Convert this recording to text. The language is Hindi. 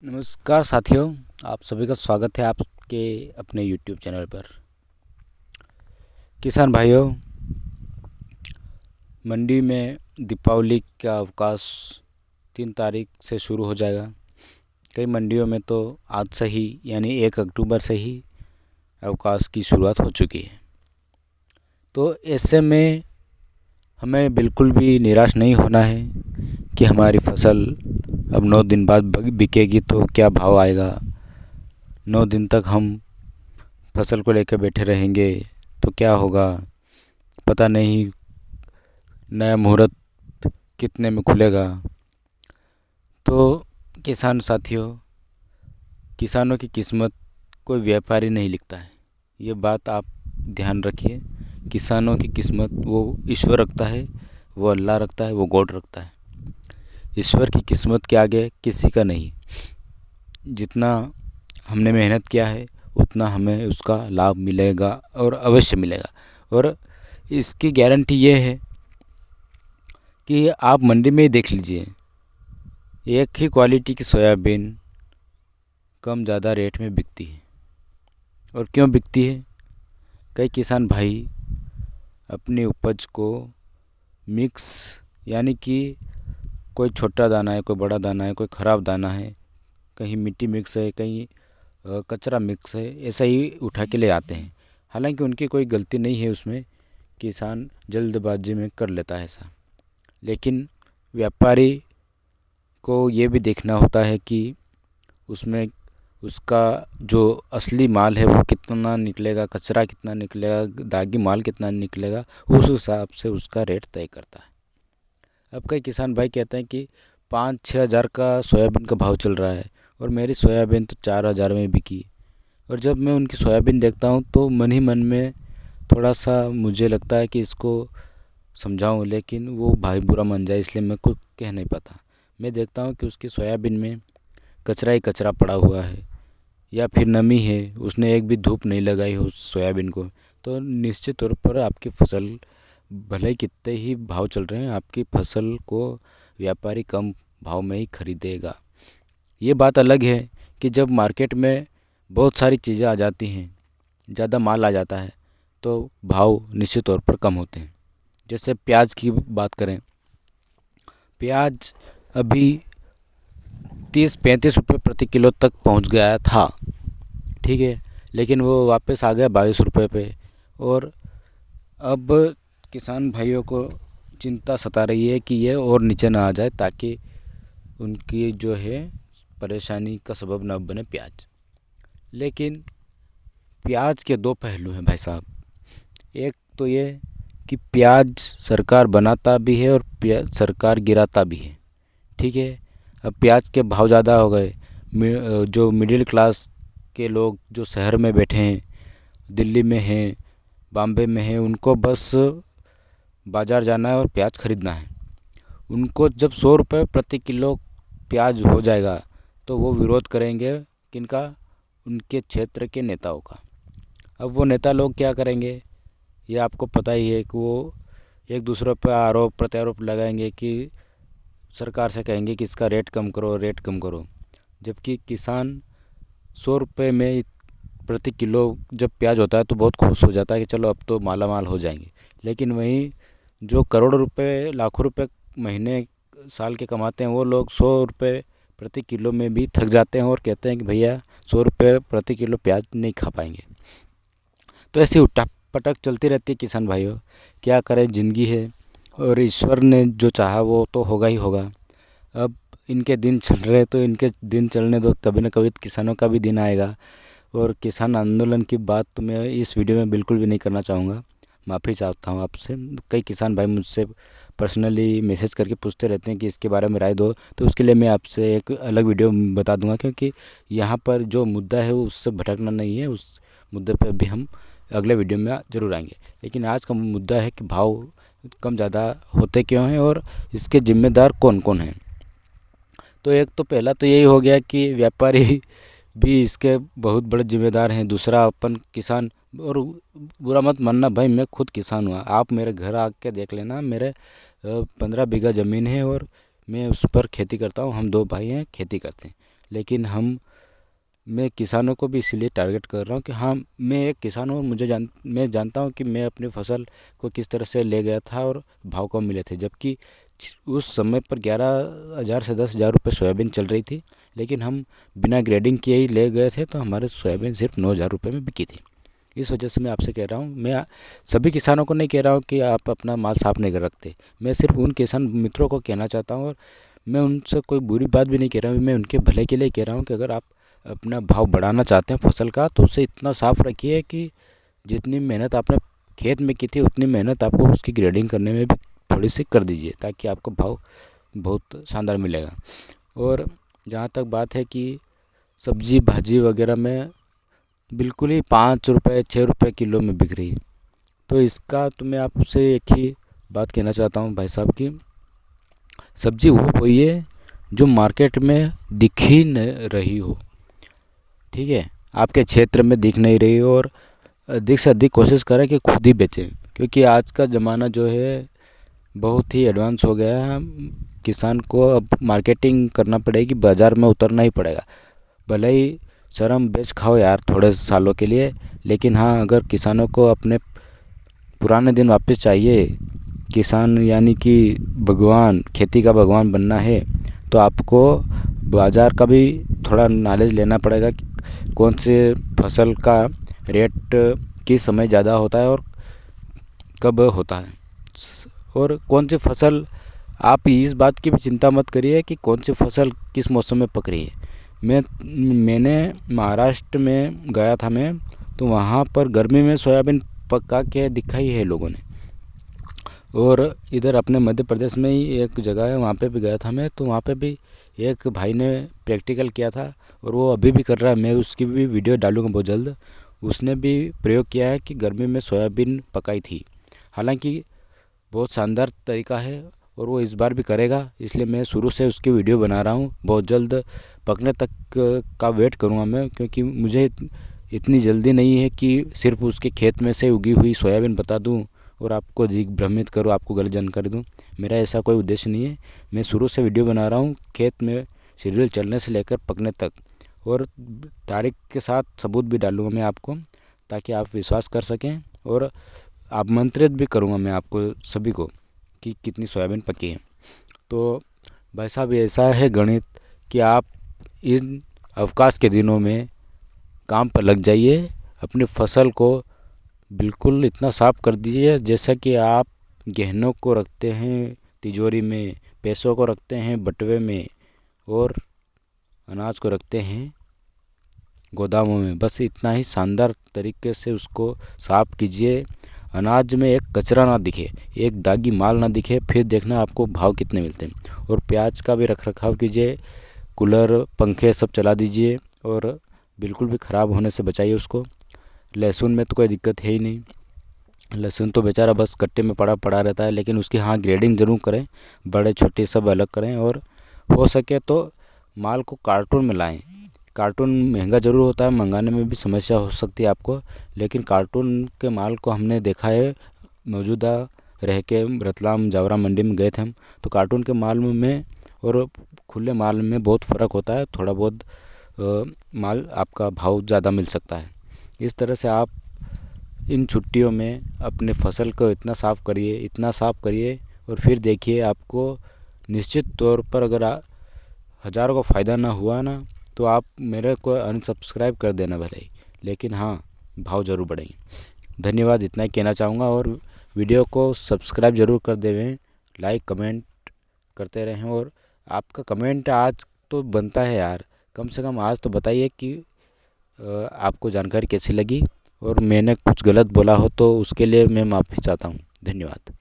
नमस्कार साथियों, आप सभी का स्वागत है आपके अपने YouTube चैनल पर। किसान भाइयों, मंडी में दीपावली का अवकाश 3 तारीख से शुरू हो जाएगा। कई मंडियों में तो आज से ही यानी 1 अक्टूबर से ही अवकाश की शुरुआत हो चुकी है। तो ऐसे में हमें बिल्कुल भी निराश नहीं होना है कि हमारी फसल अब 9 दिन बाद बिकेगी तो क्या भाव आएगा। 9 दिन तक हम फसल को लेकर बैठे रहेंगे तो क्या होगा, पता नहीं नया मुहूर्त कितने में खुलेगा। तो किसान साथियों, किसानों की किस्मत कोई व्यापारी नहीं लिखता है, ये बात आप ध्यान रखिए। किसानों की किस्मत वो ईश्वर रखता है, वो अल्लाह रखता है, वो गॉड रखता है। ईश्वर की किस्मत के आगे किसी का नहीं। जितना हमने मेहनत किया है उतना हमें उसका लाभ मिलेगा और अवश्य मिलेगा। और इसकी गारंटी ये है कि आप मंडी में ही देख लीजिए, एक ही क्वालिटी की सोयाबीन कम ज़्यादा रेट में बिकती है। और क्यों बिकती है? कई किसान भाई अपनी उपज को मिक्स यानी कि कोई छोटा दाना है, कोई बड़ा दाना है, कोई ख़राब दाना है, कहीं मिट्टी मिक्स है, कहीं कचरा मिक्स है, ऐसा ही उठा के ले आते हैं। हालांकि उनकी कोई गलती नहीं है उसमें, किसान जल्दबाजी में कर लेता है ऐसा। लेकिन व्यापारी को ये भी देखना होता है कि उसमें उसका जो असली माल है वो कितना निकलेगा, कचरा कितना निकलेगा, दागी माल कितना निकलेगा, उस हिसाब से उसका रेट तय करता है। अब कई किसान भाई कहते हैं कि 5-6 हज़ार का सोयाबीन का भाव चल रहा है और मेरी सोयाबीन तो 4 हज़ार में बिकी। और जब मैं उनकी सोयाबीन देखता हूँ तो मन ही मन में थोड़ा सा मुझे लगता है कि इसको समझाऊँ, लेकिन वो भाई बुरा मान जाए इसलिए मैं कुछ कह नहीं पाता। मैं देखता हूँ कि उसकी सोयाबीन में कचरा ही कचरा पड़ा हुआ है या फिर नमी है, उसने एक भी धूप नहीं लगाई हो उस सोयाबीन को, तो निश्चित तौर पर आपकी फसल भले ही कितने ही भाव चल रहे हैं, आपकी फसल को व्यापारी कम भाव में ही खरीदेगा। ये बात अलग है कि जब मार्केट में बहुत सारी चीज़ें आ जाती हैं, ज़्यादा माल आ जाता है, तो भाव निश्चित तौर पर कम होते हैं। जैसे प्याज की बात करें, प्याज अभी 30-35 रुपये प्रति किलो तक पहुंच गया था, ठीक है, लेकिन वो वापस आ गया 22 रुपये पे। और अब किसान भाइयों को चिंता सता रही है कि ये और नीचे ना आ जाए, ताकि उनकी जो है परेशानी का सबब न बने प्याज। लेकिन प्याज के दो पहलू हैं भाई साहब। एक तो ये कि प्याज सरकार बनाता भी है और सरकार गिराता भी है, ठीक है। अब प्याज के भाव ज़्यादा हो गए, जो मिडिल क्लास के लोग जो शहर में बैठे हैं, दिल्ली में हैं, बॉम्बे में हैं, उनको बस बाज़ार जाना है और प्याज खरीदना है। उनको जब 100 रुपये प्रति किलो प्याज हो जाएगा तो वो विरोध करेंगे किनका? उनके क्षेत्र के नेताओं का। अब वो नेता लोग क्या करेंगे, ये आपको पता ही है कि वो एक दूसरे पर आरोप प्रत्यारोप लगाएंगे कि सरकार से कहेंगे कि इसका रेट कम करो, रेट कम करो। जबकि किसान 100 रुपये में प्रति किलो जब प्याज होता है तो बहुत खुश हो जाता है कि चलो अब तो माला माल हो जाएंगे। लेकिन वहीं जो करोड़ों रुपए, लाखों रुपए महीने साल के कमाते हैं, वो लोग 100 रुपये प्रति किलो में भी थक जाते हैं और कहते हैं कि भैया 100 रुपये प्रति किलो प्याज नहीं खा पाएंगे। तो ऐसी उठक पटक चलती रहती है किसान भाइयों। क्या करें, ज़िंदगी है और ईश्वर ने जो चाहा वो तो होगा ही होगा। अब इनके दिन चल रहे तो इनके दिन चलने दो, कभी न कभी किसानों का भी दिन आएगा। और किसान आंदोलन की बात तो मैं इस वीडियो में बिल्कुल भी नहीं करना चाहूँगा, माफ़ी चाहता हूँ आपसे। कई किसान भाई मुझसे पर्सनली मैसेज करके पूछते रहते हैं कि इसके बारे में राय दो, तो उसके लिए मैं आपसे एक अलग वीडियो बता दूंगा, क्योंकि यहाँ पर जो मुद्दा है वो उससे भटकना नहीं है। उस मुद्दे पर भी हम अगले वीडियो में ज़रूर आएंगे। लेकिन आज का मुद्दा है कि भाव कम ज़्यादा होते क्यों हैं और इसके जिम्मेदार कौन कौन हैं। तो एक तो पहला तो यही हो गया कि व्यापारी भी इसके बहुत बड़े जिम्मेदार हैं। दूसरा अपन किसान, और बुरा मत मानना भाई, मैं खुद किसान हुआ, आप मेरे घर आके देख लेना, मेरे 15 बीघा ज़मीन है और मैं उस पर खेती करता हूँ। हम 2 भाई हैं, खेती करते हैं। लेकिन मैं किसानों को भी इसलिए टारगेट कर रहा हूँ कि हाँ, मैं एक किसान हूँ, मैं जानता हूँ कि मैं अपनी फसल को किस तरह से ले गया था और भाव कम मिले थे। जबकि उस समय पर 11,000 से 10,000 रुपये सोयाबीन चल रही थी, लेकिन हम बिना ग्रेडिंग किए ही ले गए थे, तो हमारे सोयाबीन सिर्फ 9,000 रुपये में बिकी थी। इस वजह से मैं आपसे कह रहा हूँ, मैं सभी किसानों को नहीं कह रहा हूँ कि आप अपना माल साफ नहीं कर रखते। मैं सिर्फ उन किसान मित्रों को कहना चाहता हूँ, और मैं उनसे कोई बुरी बात भी नहीं कह रहा हूँ, मैं उनके भले के लिए कह रहा हूँ कि अगर आप अपना भाव बढ़ाना चाहते हैं फसल का, तो उसे इतना साफ रखिए कि जितनी मेहनत आपने खेत में की थी उतनी मेहनत आपको उसकी ग्रेडिंग करने में भी थोड़ी सी कर दीजिए, ताकि आपको भाव बहुत शानदार मिलेगा। और जहाँ तक बात है कि सब्जी भाजी वगैरह में बिल्कुल ही 5 रुपये 6 रुपये किलो में बिक रही है, तो इसका तो मैं आपसे एक ही बात कहना चाहता हूँ भाई साहब की सब्जी वो बोइए जो मार्केट में दिख ही नहीं रही हो, ठीक है, आपके क्षेत्र में दिख नहीं रही हो, और अधिक से अधिक कोशिश करें कि खुद ही बेचें, क्योंकि आज का ज़माना जो है बहुत ही एडवांस हो गया है। किसान को अब मार्केटिंग करना पड़ेगी, बाज़ार में उतरना ही पड़ेगा। भले ही शर्म बेच खाओ यार थोड़े सालों के लिए, लेकिन हाँ, अगर किसानों को अपने पुराने दिन वापस चाहिए, किसान यानी कि भगवान, खेती का भगवान बनना है, तो आपको बाज़ार का भी थोड़ा नॉलेज लेना पड़ेगा कि कौन से फसल का रेट किस समय ज़्यादा होता है और कब होता है, और कौन सी फसल, आप इस बात की भी चिंता मत करिए कि कौन सी फसल किस मौसम में पक रही है। मैंने महाराष्ट्र में गया था मैं, तो वहाँ पर गर्मी में सोयाबीन पका के दिखाई है लोगों ने। और इधर अपने मध्य प्रदेश में ही एक जगह है, वहाँ पे भी गया था मैं, तो वहाँ पे भी एक भाई ने प्रैक्टिकल किया था, और वो अभी भी कर रहा है। मैं उसकी भी वीडियो डालूंगा बहुत जल्द। उसने भी प्रयोग किया है कि गर्मी में सोयाबीन पकाई थी, हालांकि बहुत शानदार तरीका है, और वो इस बार भी करेगा, इसलिए मैं शुरू से उसकी वीडियो बना रहा हूँ। बहुत जल्द पकने तक का वेट करूँगा मैं, क्योंकि मुझे इतनी जल्दी नहीं है कि सिर्फ उसके खेत में से उगी हुई सोयाबीन बता दूँ और आपको दिग्भ्रमित करूँ, आपको गलत जानकारी दूँ। मेरा ऐसा कोई उद्देश्य नहीं है। मैं शुरू से वीडियो बना रहा हूँ, खेत में सीरियल चलने से लेकर पकने तक, और तारीख के साथ सबूत भी डालूँगा मैं आपको, ताकि आप विश्वास कर सकें, और आमंत्रित भी करूँगा मैं आपको सभी को कि कितनी सोयाबीन पकी है। तो भाई साहब, ऐसा है गणित कि आप इन अवकाश के दिनों में काम पर लग जाइए, अपनी फसल को बिल्कुल इतना साफ कर दीजिए जैसा कि आप गहनों को रखते हैं तिजोरी में, पैसों को रखते हैं बटुए में, और अनाज को रखते हैं गोदामों में। बस इतना ही शानदार तरीके से उसको साफ कीजिए, अनाज में एक कचरा ना दिखे, एक दागी माल ना दिखे, फिर देखना आपको भाव कितने मिलते हैं। और प्याज का भी रख रखाव कीजिए, कूलर पंखे सब चला दीजिए, और बिल्कुल भी ख़राब होने से बचाइए उसको। लहसुन में तो कोई दिक्कत है ही नहीं, लहसुन तो बेचारा बस कट्टे में पड़ा पड़ा रहता है, लेकिन उसकी हाँ ग्रेडिंग ज़रूर करें, बड़े छोटे सब अलग करें, और हो सके तो माल को कार्टून में लाएं। कार्टून महंगा ज़रूर होता है, मंगाने में भी समस्या हो सकती है आपको, लेकिन कार्टून के माल को हमने देखा है, मौजूदा रह के रतलाम जावरा मंडी में गए थे हम, तो कार्टून के माल में और खुले माल में बहुत फ़र्क होता है, थोड़ा बहुत माल आपका भाव ज़्यादा मिल सकता है। इस तरह से आप इन छुट्टियों में अपने फसल को इतना साफ़ करिए, इतना साफ़ करिए, और फिर देखिए आपको निश्चित तौर पर अगर हज़ारों का फ़ायदा ना हुआ ना, तो आप मेरे को अनसब्सक्राइब कर देना भले ही, लेकिन हाँ, भाव ज़रूर बढ़ेंगे। धन्यवाद, इतना ही कहना चाहूँगा। और वीडियो को सब्सक्राइब ज़रूर कर देवें, लाइक कमेंट करते रहें, और आपका कमेंट आज तो बनता है यार, कम से कम आज तो बताइए कि आपको जानकारी कैसी लगी, और मैंने कुछ गलत बोला हो तो उसके लिए मैं माफ़ी चाहता हूँ। धन्यवाद।